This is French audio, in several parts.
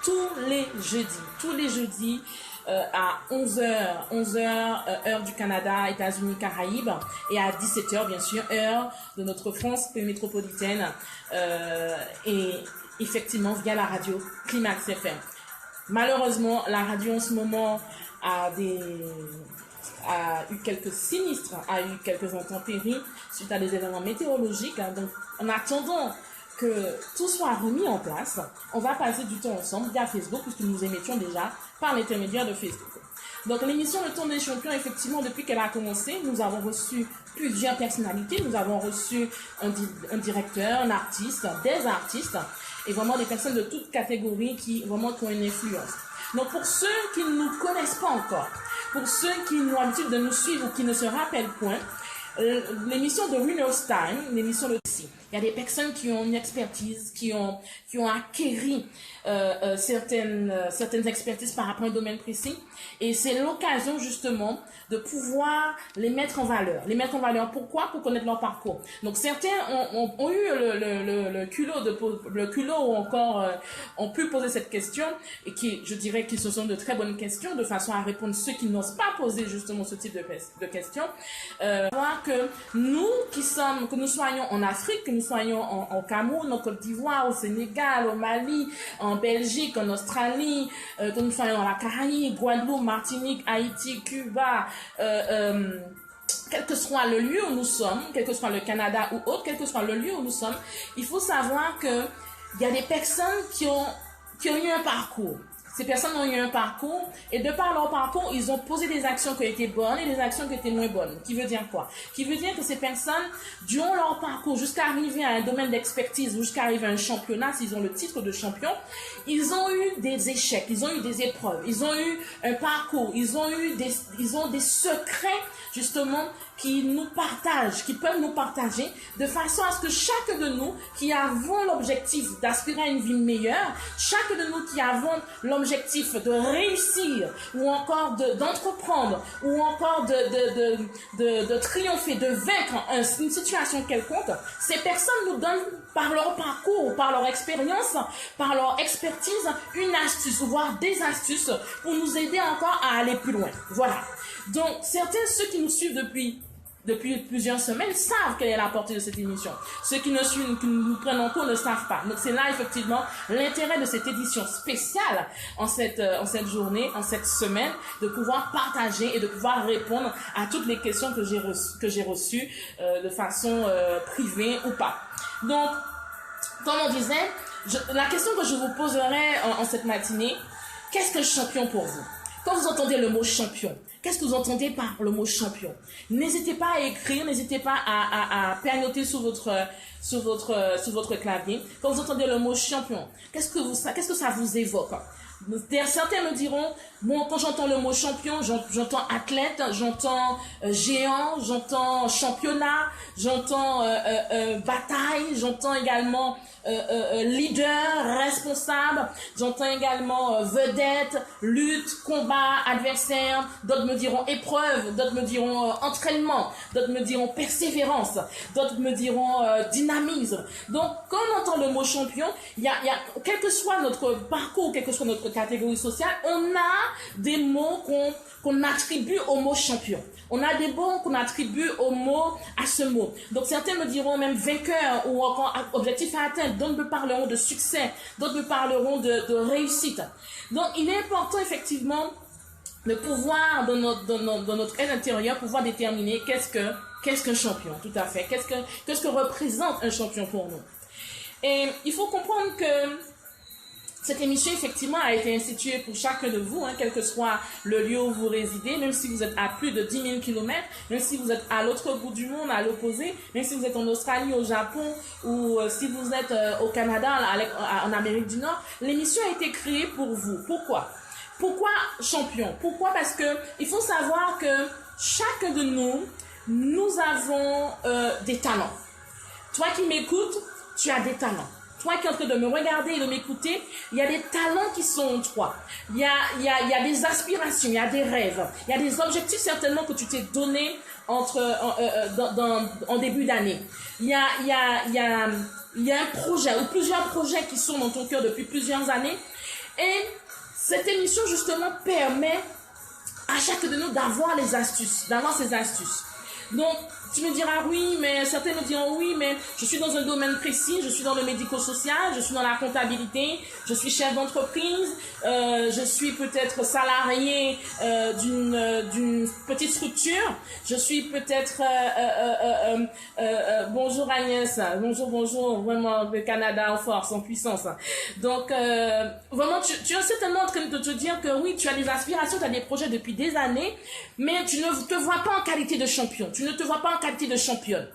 tous les jeudis à 11h, heure du Canada, États-Unis, Caraïbes, et à 17h, bien sûr, heure de notre France métropolitaine, et effectivement via la radio Climax FM. Malheureusement, la radio en ce moment a eu quelques sinistres, a eu quelques intempéries suite à des événements météorologiques. Donc, en attendant que tout soit remis en place, on va passer du temps ensemble via Facebook, puisque nous émettions déjà par l'intermédiaire de Facebook. Donc, l'émission Le Tour des Champions, effectivement, depuis qu'elle a commencé, nous avons reçu plusieurs personnalités. Nous avons reçu un directeur, un artiste, des artistes, et vraiment des personnes de toutes catégories qui ont une influence. Donc, pour ceux qui ne nous connaissent pas encore, pour ceux qui ont l'habitude de nous suivre ou qui ne se rappellent point, l'émission de Winner's Time, l'émission de ici, il y a des personnes qui ont une expertise, qui ont acquéri certaines expertises par rapport à un domaine précis, et c'est l'occasion justement de pouvoir les mettre en valeur. Pourquoi? Pour connaître leur parcours. Donc certains ont eu le culot ou encore ont pu poser cette question, et je dirais que ce sont de très bonnes questions, de façon à répondre ceux qui n'osent pas poser justement ce type de questions. Voir que que nous soyons en Afrique, que nous soyons en Cameroun, en Côte d'Ivoire, au Sénégal, au Mali, en Belgique, en Australie, que nous soyons dans la Caraïbe, Guadeloupe, Martinique, Haïti, Cuba, quel que soit le lieu où nous sommes, quel que soit le Canada ou autre, quel que soit le lieu où nous sommes, il faut savoir que il y a des personnes qui ont eu un parcours. Ces personnes ont eu un parcours, et de par leur parcours, ils ont posé des actions qui étaient bonnes et des actions qui étaient moins bonnes. Qui veut dire quoi? Qui veut dire que ces personnes, durant leur parcours, jusqu'à arriver à un domaine d'expertise, jusqu'à arriver à un championnat, s'ils ont le titre de champion, ils ont eu des échecs, ils ont eu des épreuves, ils ont eu un parcours, ils ont des secrets, justement, qui peuvent nous partager, de façon à ce que chaque de nous qui avons l'objectif d'aspirer à une vie meilleure, chaque de nous qui avons l'objectif de réussir, ou encore d'entreprendre, ou encore de triompher, de vaincre une situation quelconque, ces personnes nous donnent par leur parcours, par leur expérience, par leur expertise, une astuce, voire des astuces pour nous aider encore à aller plus loin. Voilà. Donc, ceux qui nous suivent depuis plusieurs semaines savent quelle est la portée de cette émission. Ceux qui nous prennent en cours ne savent pas. Donc c'est là effectivement l'intérêt de cette édition spéciale en cette journée, en cette semaine, de pouvoir partager et de pouvoir répondre à toutes les questions que j'ai reçues de façon privée ou pas. Donc, comme on disait, la question que je vous poserai en cette matinée, qu'est-ce que le champion pour vous? Quand vous entendez le mot champion, qu'est-ce que vous entendez par le mot champion? N'hésitez pas à écrire, n'hésitez pas à pernoter sur votre clavier. Quand vous entendez le mot champion, qu'est-ce que ça vous évoque? Certains me diront, bon, quand j'entends le mot champion, j'entends athlète, j'entends géant, j'entends championnat, j'entends bataille, j'entends également leader, responsable, j'entends également vedette, lutte, combat, adversaire, d'autres me diront épreuve, d'autres me diront entraînement, d'autres me diront persévérance, d'autres me diront dynamisme. Donc, quand on entend le mot champion, il y a, quel que soit notre parcours, quelle que soit notre catégorie sociale, on a des mots qu'on attribue au mot champion. On a des mots qu'on attribue à ce mot. Donc certains me diront même vainqueur ou encore objectif à atteindre. D'autres me parleront de succès. D'autres me parleront de réussite. Donc il est important effectivement de pouvoir dans notre être intérieur pouvoir déterminer qu'est-ce qu'un champion. Tout à fait. Qu'est-ce que représente un champion pour nous. Et il faut comprendre que cette émission, effectivement, a été instituée pour chacun de vous, quel que soit le lieu où vous résidez, même si vous êtes à plus de 10 000 km, même si vous êtes à l'autre bout du monde, à l'opposé, même si vous êtes en Australie, au Japon, ou si vous êtes au Canada, en Amérique du Nord, l'émission a été créée pour vous. Pourquoi champion? Pourquoi? Parce que il faut savoir que chacun de nous avons des talents. Toi qui m'écoutes, tu as des talents. Toi qui es en train de me regarder et de m'écouter, il y a des talents qui sont en toi. Il y a des aspirations, il y a des rêves, il y a des objectifs certainement que tu t'es donné en début d'année. Il y a un projet ou plusieurs projets qui sont dans ton cœur depuis plusieurs années. Et cette émission, justement, permet à chacun de nous d'avoir les astuces, d'avoir ces astuces. Donc, tu me diras oui, mais certains me diront oui, mais je suis dans un domaine précis, je suis dans le médico-social, je suis dans la comptabilité, je suis chef d'entreprise, je suis peut-être salarié d'une petite structure, je suis peut-être bonjour Agnès, bonjour, vraiment le Canada en force, en puissance. Donc, vraiment, tu es certainement en train de te dire que oui, tu as des aspirations, tu as des projets depuis des années, mais tu ne te vois pas en qualité de champion, tu ne te vois pas en qualité de championne.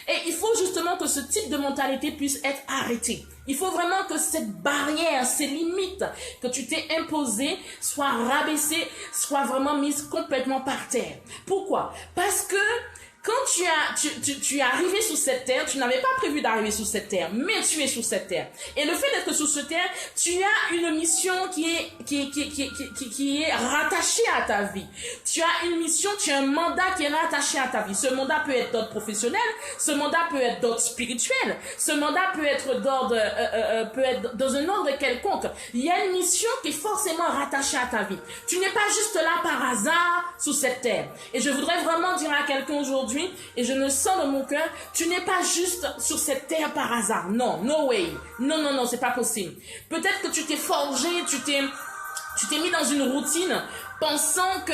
Et il faut justement que ce type de mentalité puisse être arrêté. Il faut vraiment que cette barrière, ces limites que tu t'es imposées soient rabaissées, soient vraiment mises complètement par terre. Pourquoi? Parce que quand tu es arrivé sur cette terre, tu n'avais pas prévu d'arriver sur cette terre, mais tu es sur cette terre. Et le fait d'être sur cette terre, tu as une mission qui est rattachée à ta vie. Tu as une mission, tu as un mandat qui est rattaché à ta vie. Ce mandat peut être d'ordre professionnel, ce mandat peut être d'ordre spirituel, ce mandat peut être peut être dans un ordre quelconque. Il y a une mission qui est forcément rattachée à ta vie. Tu n'es pas juste là par hasard sur cette terre. Et je voudrais vraiment dire à quelqu'un aujourd'hui, et je le sens dans mon cœur, tu n'es pas juste sur cette terre par hasard. Non, no way. Non, c'est pas possible. Peut-être que tu t'es forgé, tu t'es mis dans une routine pensant que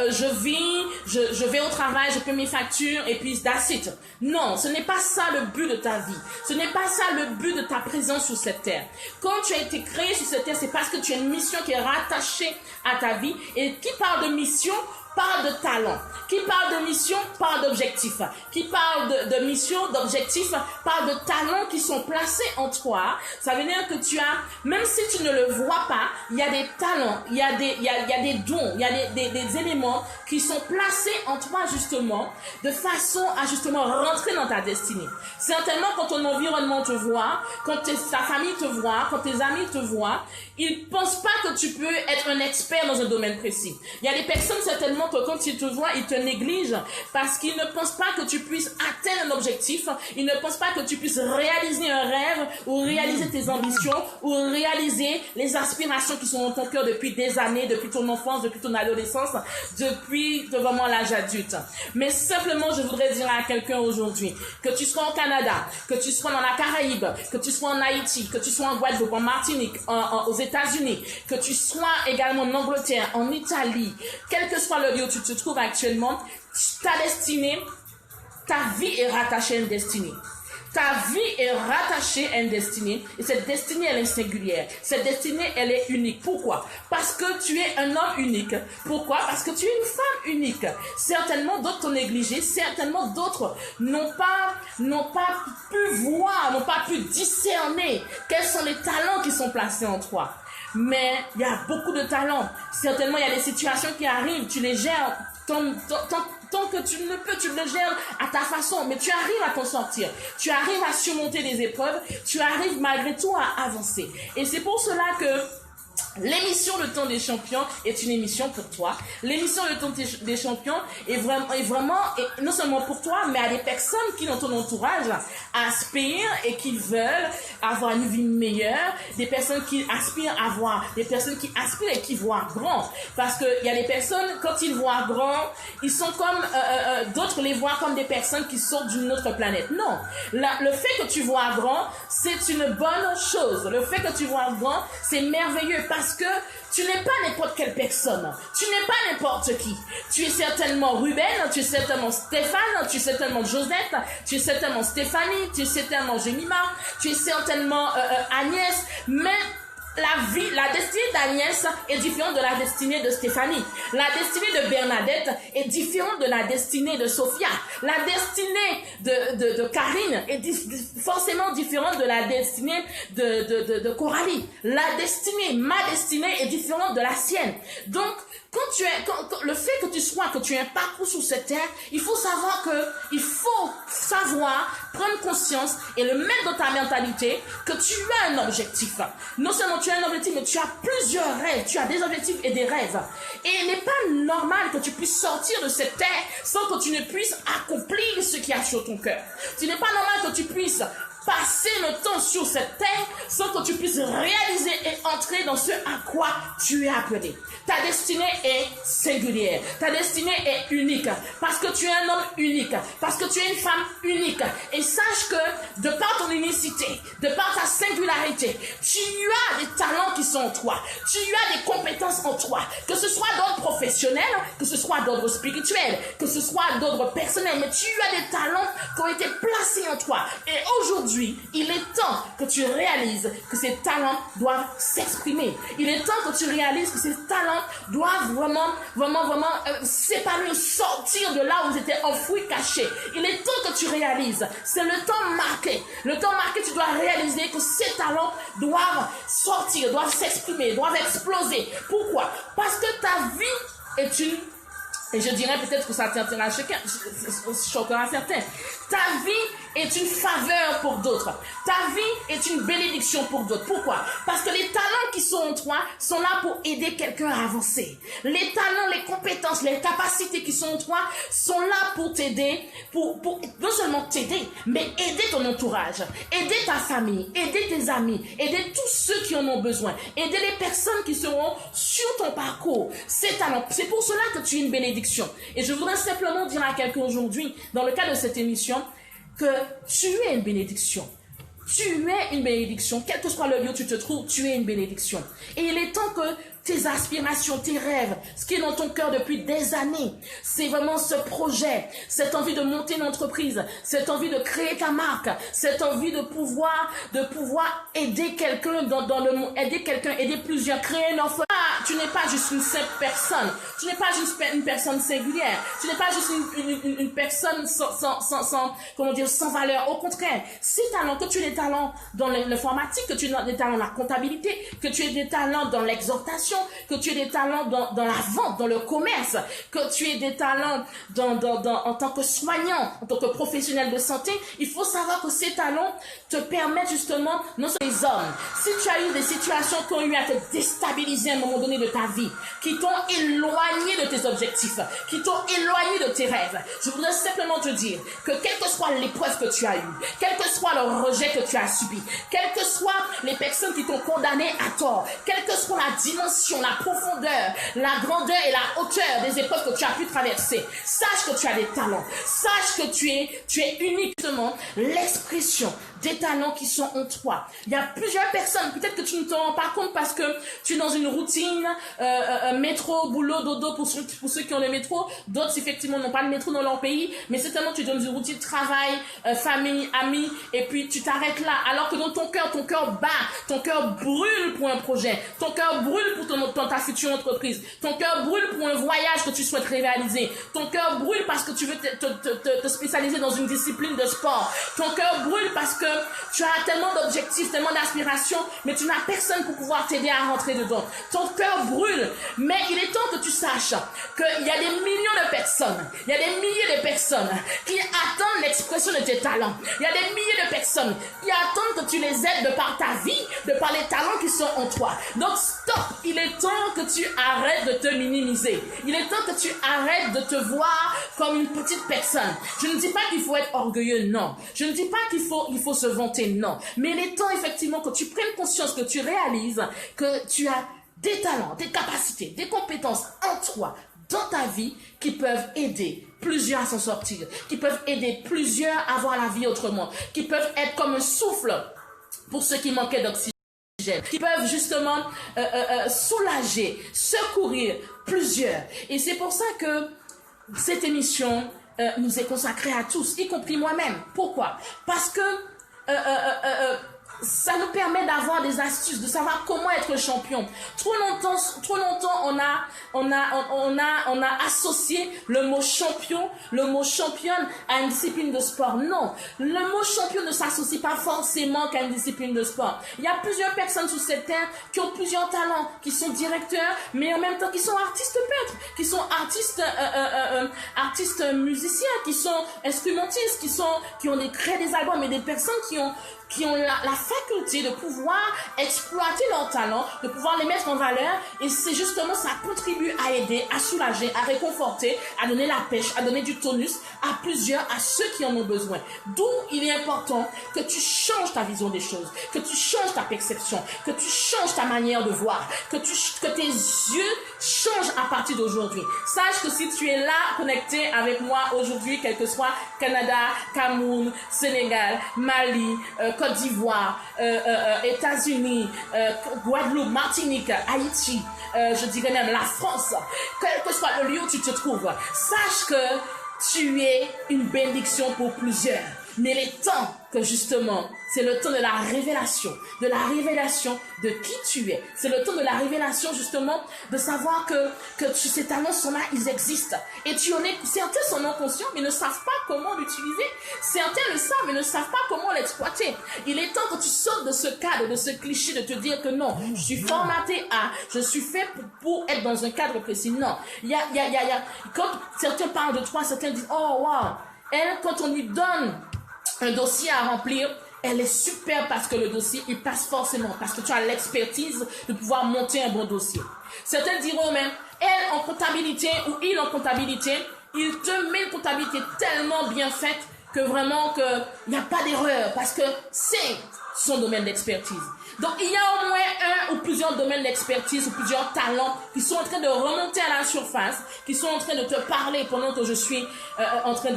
je vais au travail, je paie mes factures et puis that's it. Non, ce n'est pas ça le but de ta vie. Ce n'est pas ça le but de ta présence sur cette terre. Quand tu as été créé sur cette terre, c'est parce que tu as une mission qui est rattachée à ta vie. Et qui parle de mission parle de talent. Qui parle de mission parle d'objectif. Qui parle de mission, d'objectif, parle de talents qui sont placés en toi. Ça veut dire que tu as, même si tu ne le vois pas, il y a des talents, il y a des dons, il y a des éléments qui sont placés en toi justement, de façon à justement rentrer dans ta destinée. Certainement quand ton environnement te voit, quand ta famille te voit, quand tes amis te voient, ils ne pensent pas que tu peux être un expert dans un domaine précis. Il y a des personnes certainement que quand ils te voient, ils te négligent parce qu'ils ne pensent pas que tu puisses atteindre un objectif, ils ne pensent pas que tu puisses réaliser un rêve ou réaliser tes ambitions ou réaliser les aspirations qui sont dans ton cœur depuis des années, depuis ton enfance, depuis ton adolescence, depuis vraiment l'âge adulte. Mais simplement, je voudrais dire à quelqu'un aujourd'hui, que tu sois au Canada, que tu sois dans la Caraïbe, que tu sois en Haïti, que tu sois en Guadeloupe, en Martinique, aux États-Unis, que tu sois également en Angleterre, en Italie, quel que soit le lieu où tu te trouves actuellement, ta destinée, ta vie est rattachée à une destinée. Ta vie est rattachée à une destinée et cette destinée, elle est singulière. Cette destinée, elle est unique. Pourquoi? Parce que tu es un homme unique. Pourquoi? Parce que tu es une femme unique. Certainement, d'autres t'ont négligé. Certainement, d'autres n'ont pas pu voir, n'ont pas pu discerner quels sont les talents qui sont placés en toi. Mais il y a beaucoup de talents. Certainement, il y a des situations qui arrivent. Tu les gères tant que tu ne peux, tu le gères à ta façon, mais tu arrives à t'en sortir. Tu arrives à surmonter les épreuves. Tu arrives malgré tout à avancer. Et c'est pour cela que l'émission Le Temps des Champions est une émission pour toi. L'émission Le Temps des Champions est vraiment non seulement pour toi, mais à des personnes qui dans ton entourage aspirent et qui veulent avoir une vie meilleure, des personnes qui aspirent à voir, des personnes qui aspirent et qui voient grand. Parce que il y a des personnes, quand ils voient grand, ils sont comme d'autres les voient comme des personnes qui sortent d'une autre planète. Non, le fait que tu vois grand, c'est une bonne chose. Le fait que tu vois grand, c'est merveilleux parce que tu n'es pas n'importe quelle personne. Tu n'es pas n'importe qui. Tu es certainement Ruben, tu es certainement Stéphane, tu es certainement Josette, tu es certainement Stéphanie, tu es certainement Jemima, tu es certainement Agnès, mais la destinée d'Agnès est différente de la destinée de Stéphanie. La destinée de Bernadette est différente de la destinée de Sophia. La destinée de Karine est forcément différente de la destinée de Coralie. Ma destinée est différente de la sienne. Donc, le fait que tu aies un parcours sur cette terre, il faut savoir prendre conscience et le mettre dans ta mentalité que tu as un objectif. Non seulement tu as un objectif, mais tu as plusieurs rêves. Tu as des objectifs et des rêves. Et il n'est pas normal que tu puisses sortir de cette terre sans que tu ne puisses accomplir ce qu'il y a sur ton cœur. Ce n'est pas normal que tu puisses passer le temps sur cette terre sans que tu puisses réaliser et entrer dans ce à quoi tu es appelé. Ta destinée est singulière. Ta destinée est unique. Parce que tu es un homme unique. Parce que tu es une femme unique. Et sache que de par ton unicité, de par ta singularité, tu as des talents qui sont en toi. Tu as des compétences en toi. Que ce soit d'ordre professionnel, que ce soit d'ordre spirituel, que ce soit d'ordre personnel. Mais tu as des talents qui ont été placés en toi. Et aujourd'hui, il est temps que tu réalises que ces talents doivent s'exprimer. Il est temps que tu réalises que ces talents doivent vraiment s'épanouir, sortir de là où ils étaient enfouis, cachés. Il est temps que tu réalises. C'est le temps marqué. Le temps marqué, tu dois réaliser que ces talents doivent sortir, doivent s'exprimer, doivent exploser. Pourquoi? Parce que ta vie est une... Et je dirais peut-être que ça t'intéressera choquera certains. Ta vie est une faveur pour d'autres. Ta vie est une bénédiction pour d'autres. Pourquoi? Parce que les talents qui sont en toi sont là pour aider quelqu'un à avancer. Les talents, les compétences, les capacités qui sont en toi sont là pour t'aider, pour non seulement t'aider, mais aider ton entourage, aider ta famille, aider tes amis, aider tous ceux qui en ont besoin, aider les personnes qui seront sur ton parcours. Ces talents, c'est pour cela que tu es une bénédiction. Et je voudrais simplement dire à quelqu'un aujourd'hui, dans le cadre de cette émission, que tu es une bénédiction. Tu es une bénédiction. Quel que soit le lieu où tu te trouves, tu es une bénédiction. Et il est temps que tes aspirations, tes rêves, ce qui est dans ton cœur depuis des années, c'est vraiment ce projet, cette envie de monter une entreprise, cette envie de créer ta marque, cette envie de pouvoir aider quelqu'un dans le monde, aider plusieurs, créer une offre. Tu n'es pas juste une simple personne, tu n'es pas juste une personne singulière, tu n'es pas juste une personne sans valeur. Au contraire, ces talents, que tu aies des talents dans l'informatique, que tu aies des talents dans la comptabilité, que tu aies des talents dans l'exhortation, que tu aies des talents dans la vente, dans le commerce, que tu aies des talents en tant que soignant, en tant que professionnel de santé, il faut savoir que ces talents te permettent justement, non seulement les hommes, si tu as eu des situations qui ont eu à te déstabiliser à un moment donné de ta vie, qui t'ont éloigné de tes objectifs, qui t'ont éloigné de tes rêves, je voudrais simplement te dire que quelle que soit l'épreuve que tu as eue, quel que soit le rejet que tu as subi, quelles que soient les personnes qui t'ont condamné à tort, quelle que soit la dimension, la profondeur, la grandeur et la hauteur des épreuves que tu as pu traverser, sache que tu as des talents, sache que tu es uniquement l'expression des talents qui sont en toi. Il y a plusieurs personnes, peut-être que tu ne t'en rends pas compte parce que tu es dans une routine, métro, boulot, dodo pour ceux qui ont le métro, d'autres effectivement n'ont pas le métro dans leur pays, mais certainement tu es dans une routine travail, famille, amis, et puis tu t'arrêtes là, alors que dans ton cœur bat, ton cœur brûle pour un projet, ton cœur brûle pour ta future entreprise, ton cœur brûle pour un voyage que tu souhaites réaliser, ton cœur brûle parce que tu veux te spécialiser dans une discipline de sport, ton cœur brûle parce que tu as tellement d'objectifs, tellement d'aspirations, mais tu n'as personne pour pouvoir t'aider à rentrer dedans. Ton cœur brûle, mais il est temps que tu saches qu'il y a des millions de personnes, il y a des milliers de personnes qui attendent l'expression de tes talents. Il y a des milliers de personnes qui attendent que tu les aides de par ta vie, de par les talents qui sont en toi. Donc stop, il est temps que tu arrêtes de te minimiser. Il est temps que tu arrêtes de te voir comme une petite personne. Je ne dis pas qu'il faut être orgueilleux, non. Je ne dis pas qu'il faut se vanter, non. Mais il est temps effectivement que tu prennes conscience, que tu réalises que tu as des talents, des capacités, des compétences en toi, dans ta vie, qui peuvent aider plusieurs à s'en sortir, qui peuvent aider plusieurs à voir la vie autrement, qui peuvent être comme un souffle pour ceux qui manquaient d'oxygène, qui peuvent justement soulager, secourir plusieurs. Et c'est pour ça que cette émission nous est consacrée à tous, y compris moi-même. Pourquoi? Parce que ça nous permet d'avoir des astuces, de savoir comment être champion. Trop longtemps, on a associé le mot champion, le mot championne à une discipline de sport. Non, le mot champion ne s'associe pas forcément qu'à une discipline de sport. Il y a plusieurs personnes sur cette terre qui ont plusieurs talents, qui sont directeurs, mais en même temps qui sont artistes peintres, qui sont artistes artistes musiciens, qui sont instrumentistes, qui ont créé des albums, et des personnes qui ont la faculté de pouvoir exploiter leurs talents, de pouvoir les mettre en valeur, et c'est justement, ça contribue à aider, à soulager, à réconforter, à donner la pêche, à donner du tonus à ceux qui en ont besoin. D'où il est important que tu changes ta vision des choses, que tu changes ta perception, que tu changes ta manière de voir, que tes yeux changent à partir d'aujourd'hui. Sache que si tu es là, connecté avec moi aujourd'hui, quel que soit Canada, Cameroun, Sénégal, Mali, Côte d'Ivoire, États-Unis, Guadeloupe, Martinique, Haïti, je dirais même la France, quel que soit le lieu où tu te trouves, sache que tu es une bénédiction pour plusieurs. Mais il est temps que justement, c'est le temps de la révélation de qui tu es. C'est le temps de la révélation justement de savoir que ces talents sont là, ils existent. Et certains sont non conscients mais ne savent pas comment l'utiliser. Certains le savent mais ne savent pas comment l'exploiter. Il est temps que tu sortes de ce cadre, de ce cliché de te dire que non, je suis formaté je suis fait pour être dans un cadre précis. Non, quand certains parlent de toi, certains disent, oh wow, elle, quand on lui donne un dossier à remplir, elle est super parce que le dossier, il passe forcément, parce que tu as l'expertise de pouvoir monter un bon dossier. Certains diront même, elle en comptabilité ou il en comptabilité, il te met une comptabilité tellement bien faite que vraiment qu'il n'y a pas d'erreur parce que c'est son domaine d'expertise. Donc, il y a au moins un ou plusieurs domaines d'expertise ou plusieurs talents qui sont en train de remonter à la surface, qui sont en train de te parler pendant que je suis en train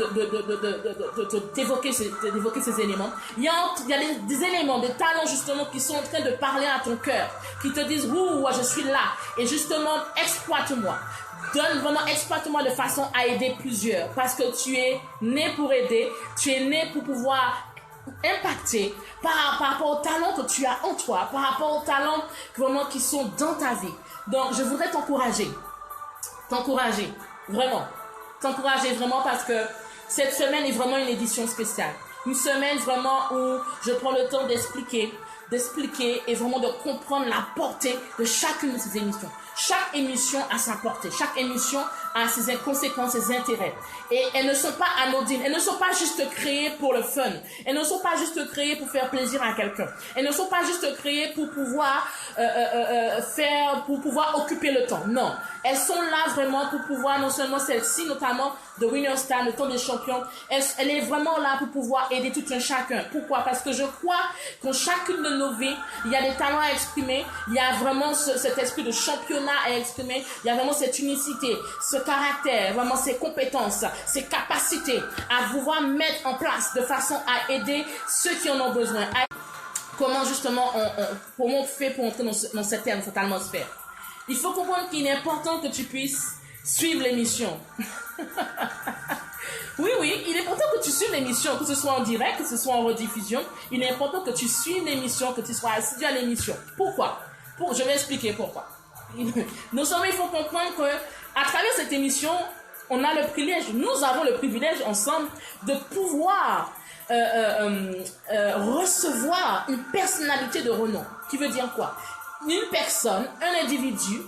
d'évoquer ces éléments. Il y a des éléments, des talents justement qui sont en train de parler à ton cœur, qui te disent, ouh, je suis là. Et justement, exploite-moi. Exploite-moi de façon à aider plusieurs. Parce que tu es né pour aider, tu es né pour pouvoir impacté par rapport aux talents que tu as en toi, par rapport aux talents vraiment qui sont dans ta vie. Donc, je voudrais t'encourager vraiment parce que cette semaine est vraiment une édition spéciale. Une semaine vraiment où je prends le temps d'expliquer et vraiment de comprendre la portée de chacune de ces émissions. Chaque émission a sa portée, chaque émission a ses conséquences, ses intérêts. Et elles ne sont pas anodines, elles ne sont pas juste créées pour le fun. Elles ne sont pas juste créées pour faire plaisir à quelqu'un. Elles ne sont pas juste créées pour pouvoir pour pouvoir occuper le temps. Non, elles sont là vraiment pour pouvoir, non seulement celle-ci, notamment de Winner Star, le temps des champions, elle est vraiment là pour pouvoir aider tout un chacun. Pourquoi? Parce que je crois qu'en chacune de nos vies, il y a des talents à exprimer, il y a vraiment cet esprit de championnat à exprimer, il y a vraiment cette unicité, ce caractère, vraiment ces compétences, ces capacités à pouvoir mettre en place de façon à aider ceux qui en ont besoin. Comment justement comment on fait pour entrer dans cette atmosphère? Il faut comprendre qu'il est important que tu puisses suivre l'émission. Oui, il est important que tu suives l'émission, que ce soit en direct, que ce soit en rediffusion. Il est important que tu suives l'émission, que tu sois assidu à l'émission. Pourquoi? Je vais expliquer pourquoi. Non seulement il faut comprendre que à travers cette émission, nous avons le privilège ensemble de pouvoir recevoir une personnalité de renom. Qui veut dire quoi? Une personne, un individu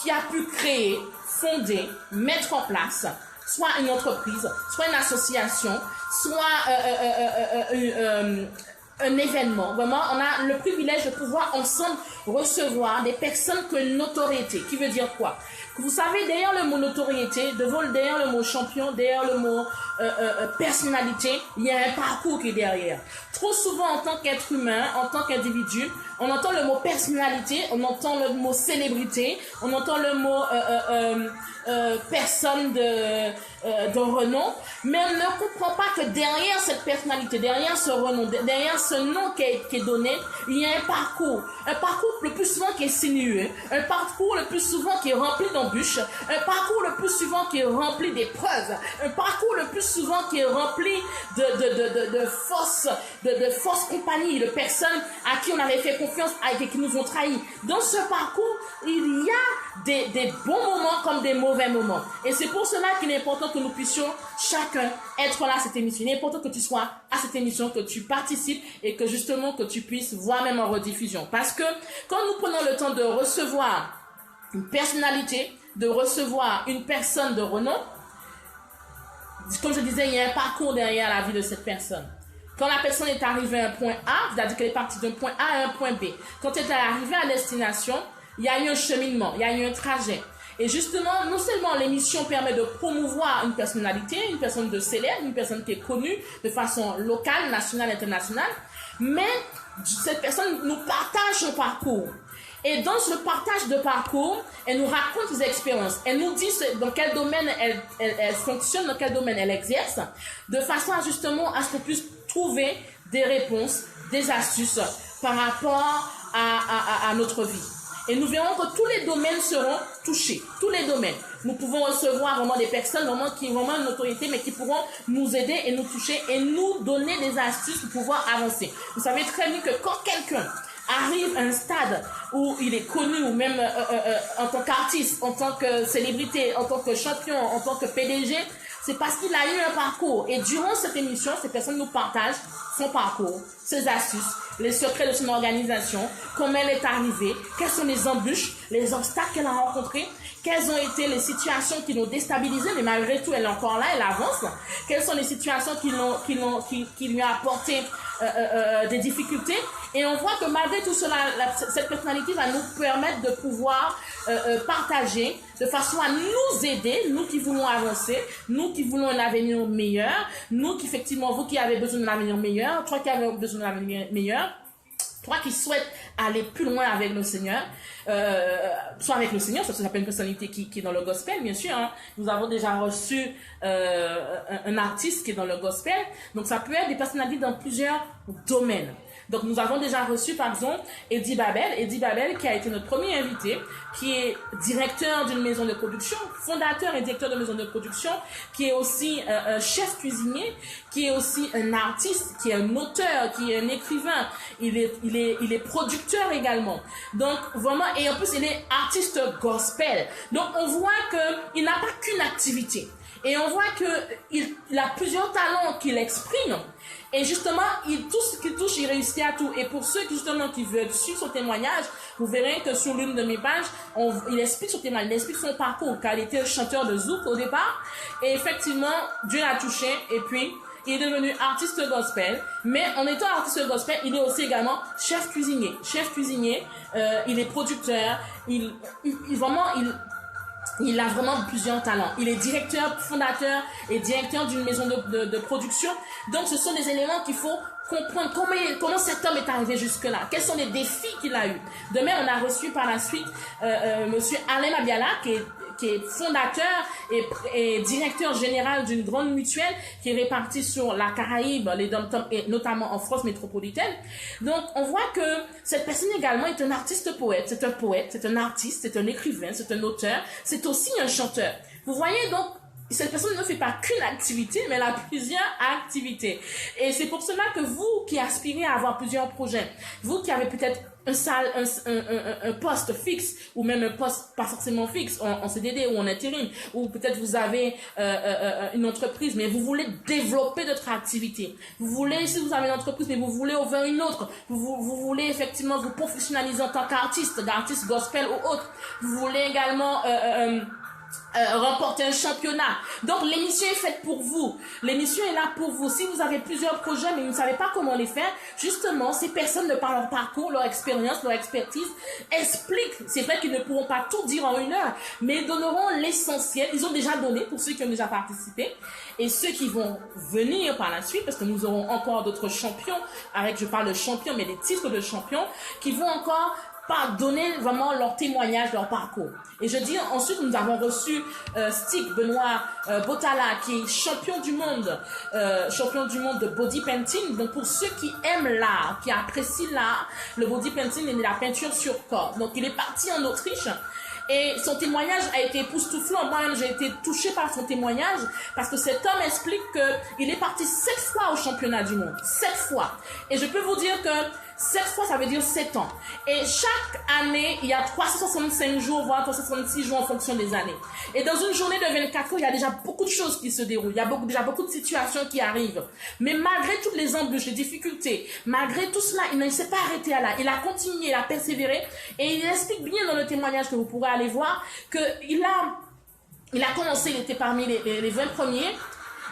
qui a pu créer, fonder, mettre en place soit une entreprise, soit une association, soit un événement. Vraiment, on a le privilège de pouvoir ensemble recevoir des personnes qui ont une notoriété. Qui veut dire quoi? Vous savez, derrière le mot notoriété, derrière le mot champion, derrière le mot personnalité, il y a un parcours qui est derrière. Trop souvent, en tant qu'être humain, en tant qu'individu, on entend le mot personnalité, on entend le mot célébrité, on entend le mot personne de renom, mais on ne comprend pas que derrière cette personnalité, derrière ce renom, derrière ce nom qui est donné, il y a un parcours le plus souvent qui est sinueux, un parcours le plus souvent qui est rempli d'embûches, un parcours le plus souvent qui est rempli d'épreuves, un parcours le plus souvent qui est rempli de fausses compagnies, de personnes à qui on avait fait confiance et qui nous ont trahis. Dans ce parcours, il y a des bons moments comme des mauvais moments. Et c'est pour cela qu'il est important que nous puissions chacun être là à cette émission. Il est important que tu sois à cette émission, que tu participes et que justement que tu puisses voir même en rediffusion. Parce que quand nous prenons le temps de recevoir une personnalité, de recevoir une personne de renom, comme je disais, il y a un parcours derrière la vie de cette personne. Quand la personne est arrivée à un point A, c'est-à-dire qu'elle est partie d'un point A à un point B. Quand elle est arrivée à destination, il y a eu un cheminement, il y a eu un trajet. Et justement, non seulement l'émission permet de promouvoir une personnalité, une personne de célèbre, une personne qui est connue de façon locale, nationale, internationale, mais cette personne nous partage son parcours. Et dans ce partage de parcours, elle nous raconte ses expériences. Elle nous dit dans quel domaine elle fonctionne, dans quel domaine elle exerce, de façon à justement à ce qu'on puisse trouver des réponses, des astuces par rapport à notre vie. Et nous verrons que tous les domaines seront touchés, tous les domaines. Nous pouvons recevoir vraiment des personnes vraiment qui ont vraiment une autorité, mais qui pourront nous aider et nous toucher et nous donner des astuces pour pouvoir avancer. Vous savez très bien que quand quelqu'un arrive à un stade où il est connu, ou même en tant qu'artiste, en tant que célébrité, en tant que champion, en tant que PDG, c'est parce qu'il a eu un parcours. Et durant cette émission, ces personnes nous partagent son parcours, ses astuces, les secrets de son organisation, comment elle est arrivée, quelles sont les embûches, les obstacles qu'elle a rencontrés, quelles ont été les situations qui l'ont déstabilisée, mais malgré tout, elle est encore là, elle avance. Quelles sont les situations qui lui ont apporté des difficultés. Et on voit que malgré tout cela, cette personnalité va nous permettre de pouvoir partager de façon à nous aider, nous qui voulons avancer, nous qui voulons un avenir meilleur, nous qui effectivement, vous qui avez besoin d'un avenir meilleur, toi qui avez besoin d'un avenir meilleur, toi qui souhaites aller plus loin avec le Seigneur, soit avec le Seigneur, ça s'appelle une personnalité qui est dans le gospel, bien sûr. Hein. Nous avons déjà reçu un artiste qui est dans le gospel. Donc ça peut être des personnalités dans plusieurs domaines. Donc nous avons déjà reçu par exemple Eddie Babel qui a été notre premier invité, qui est directeur d'une maison de production, fondateur et directeur de maison de production, qui est aussi chef cuisinier, qui est aussi un artiste, qui est un auteur, qui est un écrivain, il est producteur également. Donc vraiment, et en plus il est artiste gospel. Donc on voit qu'il n'a pas qu'une activité. Et on voit qu'il a plusieurs talents qu'il exprime. Et justement, tout ce qu'il touche, il réussit à tout. Et pour ceux justement qui veulent suivre son témoignage, vous verrez que sur l'une de mes pages, il explique son témoignage, il explique son parcours, car il était chanteur de zouk au départ. Et effectivement, Dieu l'a touché. Et puis, il est devenu artiste gospel. Mais en étant artiste gospel, il est aussi également chef cuisinier. Il est producteur. Il a vraiment plusieurs talents. Il est directeur, fondateur et directeur d'une maison de production. Donc, ce sont des éléments qu'il faut comprendre. Comment cet homme est arrivé jusque-là? Quels sont les défis qu'il a eu? Demain, on a reçu par la suite Monsieur Alain Mabiala, qui est fondateur et directeur général d'une grande mutuelle qui est répartie sur la Caraïbe, les Dom-Tom et notamment en France métropolitaine. Donc, on voit que cette personne également est un artiste-poète. C'est un poète, c'est un artiste, c'est un écrivain, c'est un auteur, c'est aussi un chanteur. Vous voyez donc, cette personne ne fait pas qu'une activité, mais elle a plusieurs activités. Et c'est pour cela que vous qui aspirez à avoir plusieurs projets, vous qui avez peut-être un poste fixe, ou même un poste pas forcément fixe, en CDD ou en intérim, ou peut-être vous avez une entreprise, mais vous voulez développer d'autres activités. Vous voulez, si vous avez une entreprise, mais vous voulez ouvrir une autre, vous voulez effectivement vous professionnaliser en tant qu'artiste gospel ou autre. Vous voulez également remporter un championnat. Donc l'émission est faite pour vous. L'émission est là pour vous. Si vous avez plusieurs projets mais vous ne savez pas comment les faire, justement, ces personnes de par leur parcours, leur expérience, leur expertise, expliquent. C'est vrai qu'ils ne pourront pas tout dire en 1 heure, mais ils donneront l'essentiel. Ils ont déjà donné pour ceux qui ont déjà participé et ceux qui vont venir par la suite, parce que nous aurons encore d'autres champions, je parle de champions, mais des titres de champions, qui vont encore donner vraiment leur témoignage, leur parcours. Et je dis ensuite, nous avons reçu Stig Benoît Botala, qui est champion du monde de body painting. Donc pour ceux qui aiment l'art, qui apprécient l'art, le body painting et la peinture sur corps. Donc il est parti en Autriche. Et son témoignage a été époustouflant. Moi-même, j'ai été touchée par son témoignage parce que cet homme explique qu'il est parti 7 fois au championnat du monde. 7 fois. Et je peux vous dire que 7 fois, ça veut dire 7 ans. Et chaque année, il y a 365 jours, voire 366 jours en fonction des années. Et dans une journée de 24 heures, il y a déjà beaucoup de choses qui se déroulent. Il y a déjà beaucoup de situations qui arrivent. Mais malgré toutes les embûches, les difficultés, malgré tout cela, il ne s'est pas arrêté à là. Il a continué, il a persévéré. Et il explique bien dans le témoignage que vous pourrez aller voir qu'il a commencé, il était parmi les 20 premiers.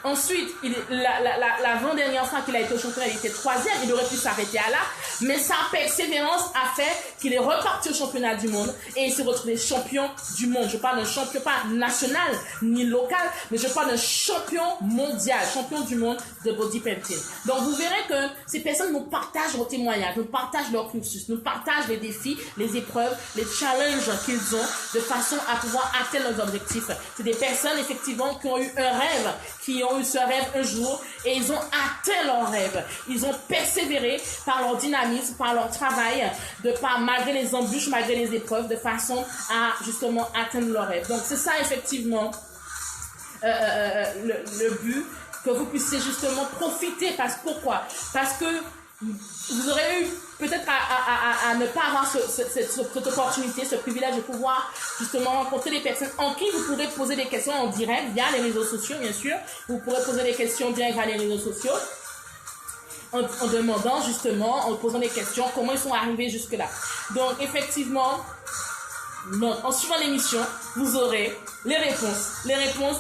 Ensuite, l'avant-dernière fois qu'il a été au championnat, il était 3e. Il aurait pu s'arrêter à là. Mais sa persévérance a fait qu'il est reparti au championnat du monde et il s'est retrouvé champion du monde. Je parle d'un champion pas national ni local, mais je parle d'un champion mondial, champion du monde de body painting. Donc vous verrez que ces personnes nous partagent leurs témoignages, nous partagent leur cursus, nous partagent les défis, les épreuves, les challenges qu'ils ont de façon à pouvoir atteindre leurs objectifs. C'est des personnes effectivement qui ont eu un rêve, qui ont eu ce rêve un jour et ils ont atteint leur rêve. Ils ont persévéré par leur dynamisme, par leur travail, malgré les embûches, malgré les épreuves, de façon à justement atteindre leur rêve. Donc c'est ça effectivement le but, que vous puissiez justement profiter. Pourquoi? Parce que vous aurez eu peut-être à ne pas avoir cette opportunité, ce privilège de pouvoir justement rencontrer des personnes en qui vous pourrez poser des questions en direct via les réseaux sociaux, bien sûr. Vous pourrez poser des questions direct via les réseaux sociaux en demandant justement, en posant des questions, comment ils sont arrivés jusque-là. Donc effectivement, en suivant l'émission, vous aurez les réponses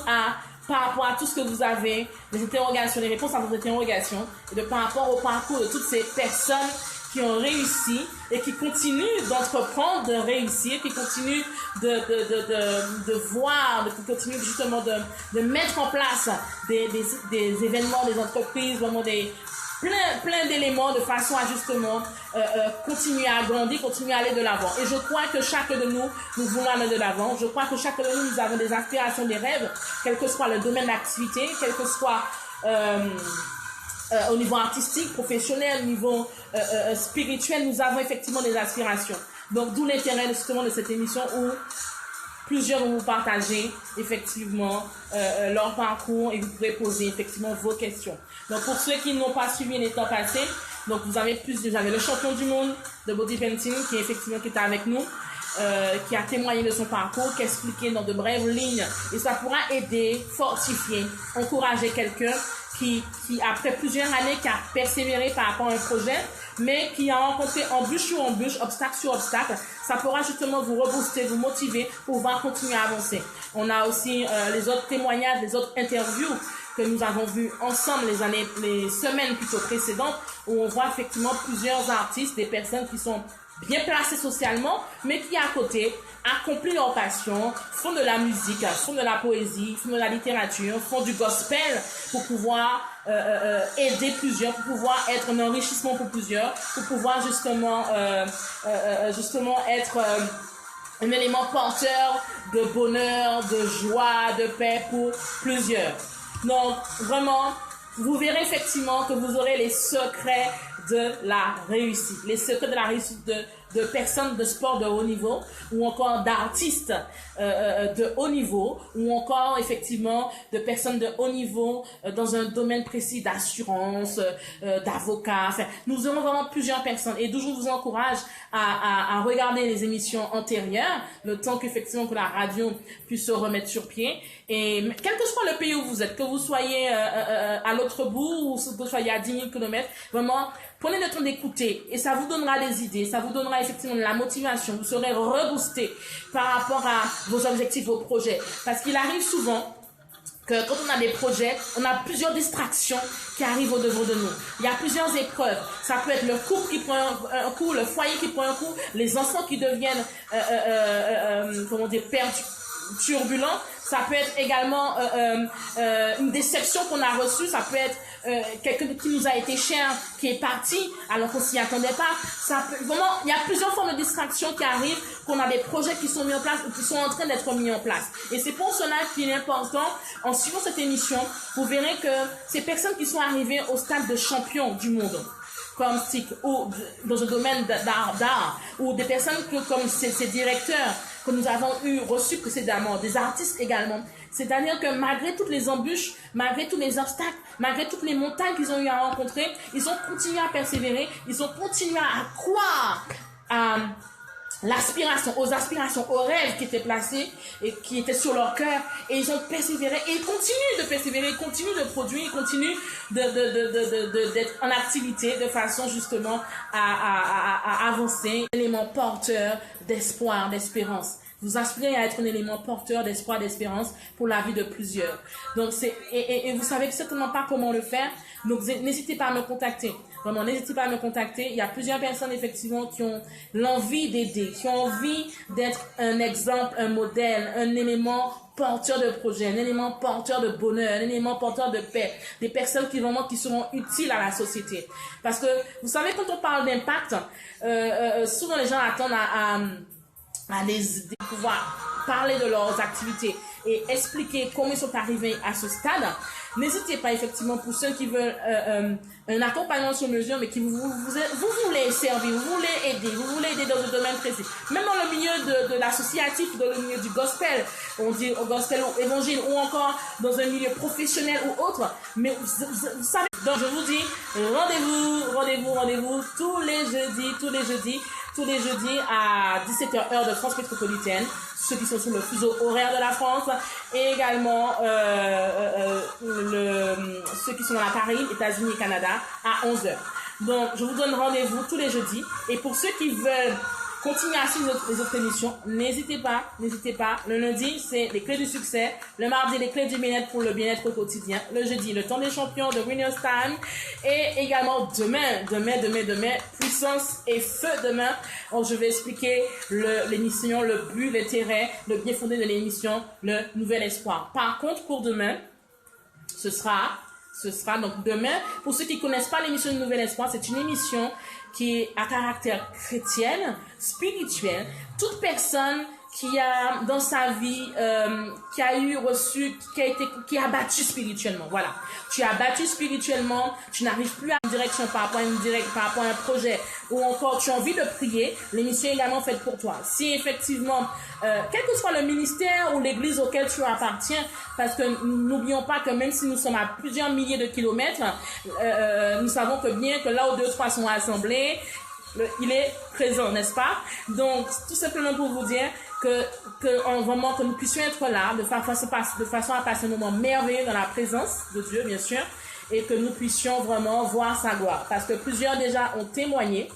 par rapport à tout ce que vous avez, les interrogations, les réponses à vos interrogations, et par rapport au parcours de toutes ces personnes qui ont réussi et qui continuent d'entreprendre, de réussir, qui continuent de voir, qui continuent justement de mettre en place des événements, des entreprises, vraiment plein d'éléments de façon à justement continuer à grandir, continuer à aller de l'avant. Et je crois que chacun de nous voulons aller de l'avant. Je crois que chacun de nous avons des aspirations, des rêves, quel que soit le domaine d'activité, quel que soit au niveau artistique, professionnel, au niveau spirituel, nous avons effectivement des aspirations. Donc d'où l'intérêt justement de cette émission où plusieurs vont vous partager effectivement leur parcours et vous pourrez poser effectivement vos questions. Donc pour ceux qui n'ont pas suivi les temps passés, donc vous avez le champion du monde de body painting qui était avec nous, qui a témoigné de son parcours, qui a expliqué dans de brèves lignes, et ça pourra aider, fortifier, encourager quelqu'un qui après plusieurs années, qui a persévéré par rapport à un projet, mais qui a rencontré embûche sur embûche, obstacle sur obstacle. Ça pourra justement vous rebooster, vous motiver pour pouvoir continuer à avancer. On a aussi les autres témoignages, les autres interviews que nous avons vues ensemble les semaines plutôt précédentes, où on voit effectivement plusieurs artistes, des personnes qui sont bien placées socialement, mais qui à côté accomplissent leur passion, font de la musique, font de la poésie, font de la littérature, font du gospel pour pouvoir aider plusieurs, pour pouvoir être un enrichissement pour plusieurs, pour pouvoir justement être un élément porteur de bonheur, de joie, de paix pour plusieurs. Donc vraiment, vous verrez effectivement que vous aurez les secrets de la réussite, les secrets de la réussite de personnes de sport de haut niveau ou encore d'artistes de haut niveau ou encore effectivement de personnes de haut niveau dans un domaine précis d'assurance, d'avocat. Enfin, nous aurons vraiment plusieurs personnes et d'où je vous encourage à regarder les émissions antérieures, le temps qu'effectivement que la radio puisse se remettre sur pied. Et quel que soit le pays où vous êtes, que vous soyez à l'autre bout ou que vous soyez à 10 000 km, vraiment, prenez le temps d'écouter et ça vous donnera des idées, ça vous donnera effectivement de la motivation, vous serez reboosté par rapport à vos objectifs, vos projets. Parce qu'il arrive souvent que quand on a des projets, on a plusieurs distractions qui arrivent au devant de nous. Il y a plusieurs épreuves. Ça peut être le couple qui prend un coup, le foyer qui prend un coup, les enfants qui deviennent turbulents. Ça peut être également une déception qu'on a reçue. Ça peut être quelqu'un qui nous a été cher, qui est parti alors qu'on s'y attendait pas. Vraiment, il y a plusieurs formes de distractions qui arrivent, qu'on a des projets qui sont mis en place ou qui sont en train d'être mis en place. Et c'est pour cela qu'il est important, en suivant cette émission, vous verrez que ces personnes qui sont arrivées au stade de champion du monde, comme ou dans un domaine d'art, ou des personnes comme ces directeurs que nous avons reçus précédemment, des artistes également. C'est-à-dire que malgré toutes les embûches, malgré tous les obstacles, malgré toutes les montagnes qu'ils ont eu à rencontrer, ils ont continué à persévérer, ils ont continué à croire à aux aspirations, aux rêves qui étaient placés et qui étaient sur leur cœur, et ils ont persévéré et ils continuent de persévérer, ils continuent de produire, ils continuent d'être en activité de façon justement à avancer, élément porteur d'espoir, d'espérance. vous aspirez à être un élément porteur d'espoir, d'espérance pour la vie de plusieurs. Donc et vous savez certainement pas comment le faire, donc n'hésitez pas à me contacter. Vraiment, n'hésitez pas à me contacter. Il y a plusieurs personnes, effectivement, qui ont l'envie d'aider, qui ont envie d'être un exemple, un modèle, un élément porteur de projet, un élément porteur de bonheur, un élément porteur de paix. Des personnes qui seront utiles à la société. Parce que, vous savez, quand on parle d'impact, souvent les gens attendent à pouvoir parler de leurs activités et expliquer comment ils sont arrivés à ce stade. N'hésitez pas, effectivement, pour ceux qui veulent un accompagnement sur mesure, mais qui vous voulez servir, vous voulez aider dans un domaine précis. Même dans le milieu de l'associatif, dans le milieu du gospel, on dit au gospel ou évangile, ou encore dans un milieu professionnel ou autre. Mais vous savez, donc je vous dis, rendez-vous tous les jeudis à 17h heure de France métropolitaine, ceux qui sont sur le fuseau horaire de la France, et également ceux qui sont dans la Caraïbe, États-Unis et Canada, à 11h. Donc, je vous donne rendez-vous tous les jeudis. Et pour ceux qui veulent continuer à suivre les autres émissions, n'hésitez pas. Le lundi, c'est les clés du succès. Le mardi, les clés du bien-être pour le bien-être au quotidien. Le jeudi, le temps des champions de Winners Time. Et également demain, puissance et feu demain. Donc, je vais expliquer l'émission, le but, l'intérêt, le bien fondé de l'émission, le nouvel espoir. Par contre, pour demain, ce sera donc demain, pour ceux qui connaissent pas l'émission du Nouvel Espoir, c'est une émission qui est à caractère chrétien, spirituel. Toute personne qui a dans sa vie, qui a abattu spirituellement. Voilà. Tu as abattu spirituellement, tu n'arrives plus à une direction par rapport à un projet, ou encore tu as envie de prier, l'émission est également faite pour toi. Si effectivement, quel que soit le ministère ou l'église auquel tu appartiens, parce que n'oublions pas que même si nous sommes à plusieurs milliers de kilomètres, nous savons que bien que là où 2-3 sont assemblés, il est présent, n'est-ce pas? Donc, tout simplement pour vous dire que nous puissions être là de façon à passer un moment merveilleux dans la présence de Dieu, bien sûr, et que nous puissions vraiment voir sa gloire. Parce que plusieurs déjà ont témoigné.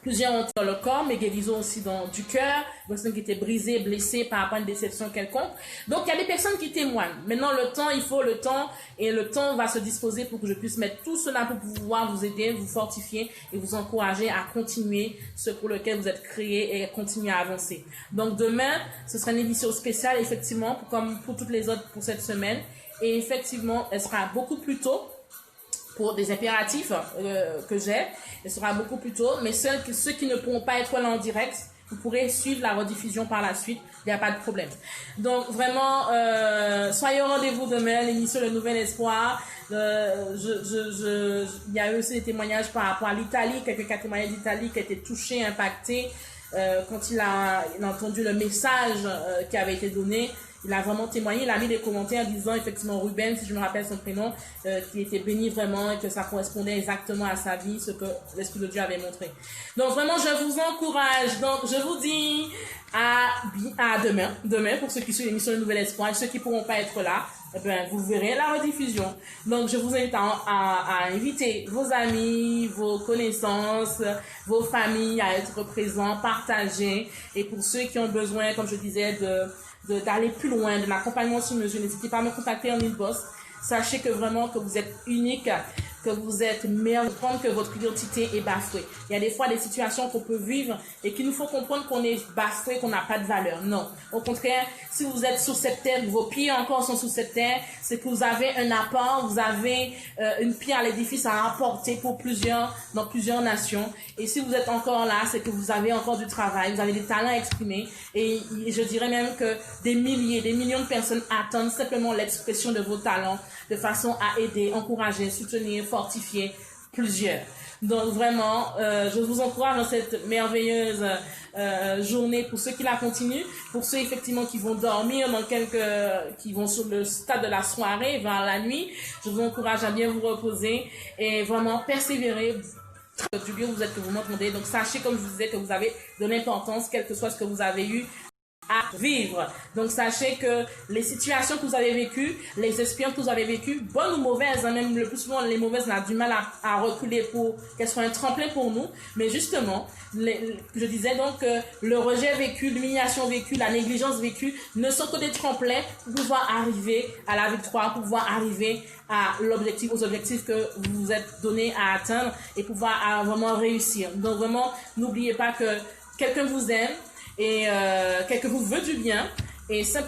Plusieurs ont dans le corps, mais guérison aussi du cœur, des personnes qui étaient brisées, blessées par rapport à une déception quelconque. Donc, il y a des personnes qui témoignent. Maintenant, il faut le temps, et le temps va se disposer pour que je puisse mettre tout cela pour pouvoir vous aider, vous fortifier et vous encourager à continuer ce pour lequel vous êtes créés et continuer à avancer. Donc, demain, ce sera une édition spéciale, effectivement, comme pour toutes les autres pour cette semaine. Et effectivement, elle sera beaucoup plus tôt. Pour des impératifs que j'ai, elle sera beaucoup plus tôt, mais ceux qui ne pourront pas être là en direct, vous pourrez suivre la rediffusion par la suite, il n'y a pas de problème. Donc vraiment, soyez au rendez-vous demain, l'émission Le Nouvel Espoir. Il y a eu aussi des témoignages par rapport à l'Italie, quelqu'un qui a témoigné d'Italie, qui a été touché, impacté, quand il a entendu le message qui avait été donné. Il a vraiment témoigné, il a mis des commentaires disant effectivement Ruben, si je me rappelle son prénom, qui était béni vraiment et que ça correspondait exactement à sa vie, ce que l'Esprit de Dieu avait montré. Donc vraiment, je vous encourage. Donc je vous dis à demain pour ceux qui suivent l'émission Le Nouvel Espoir et ceux qui ne pourront pas être là. Vous verrez la rediffusion. Donc, je vous invite à inviter vos amis, vos connaissances, vos familles à être présents, partager. Et pour ceux qui ont besoin, comme je disais, d'aller plus loin, de l'accompagnement sur mesure, n'hésitez pas à me contacter en inbox. Sachez que vraiment que vous êtes unique, que vous êtes meilleur, comprendre que votre identité est bafouée. Il y a des fois des situations qu'on peut vivre et qui nous font comprendre qu'on est bafoué, qu'on n'a pas de valeur. Non. Au contraire, si vous êtes sur cette terre, vos pieds encore sont sous cette terre, c'est que vous avez un apport, vous avez une pierre à l'édifice à apporter dans plusieurs nations. Et si vous êtes encore là, c'est que vous avez encore du travail, vous avez des talents à exprimer. Et je dirais même que des millions de personnes attendent simplement l'expression de vos talents de façon à aider, encourager, soutenir, fortifier plusieurs. Donc vraiment, je vous encourage dans cette merveilleuse journée pour ceux qui la continuent, pour ceux effectivement qui vont dormir qui vont sur le stade de la soirée, vers la nuit. Je vous encourage à bien vous reposer et vraiment persévérer du lieu où vous êtes, que vous m'entendez. Donc sachez, comme je vous disais, que vous avez de l'importance, quel que soit ce que vous avez eu à vivre. Donc sachez que les situations que vous avez vécues, les expériences que vous avez vécues, bonnes ou mauvaises, hein, même le plus souvent les mauvaises, on a du mal à reculer pour qu'elles soient un tremplin pour nous. Mais justement, je disais donc que le rejet vécu, l'humiliation vécue, la négligence vécue ne sont que des tremplins pour pouvoir arriver à la victoire, pour pouvoir arriver à l'objectif, aux objectifs que vous vous êtes donné à atteindre et pouvoir vraiment réussir. Donc vraiment, n'oubliez pas que quelqu'un vous aime et quelqu'un vous veut du bien et simplement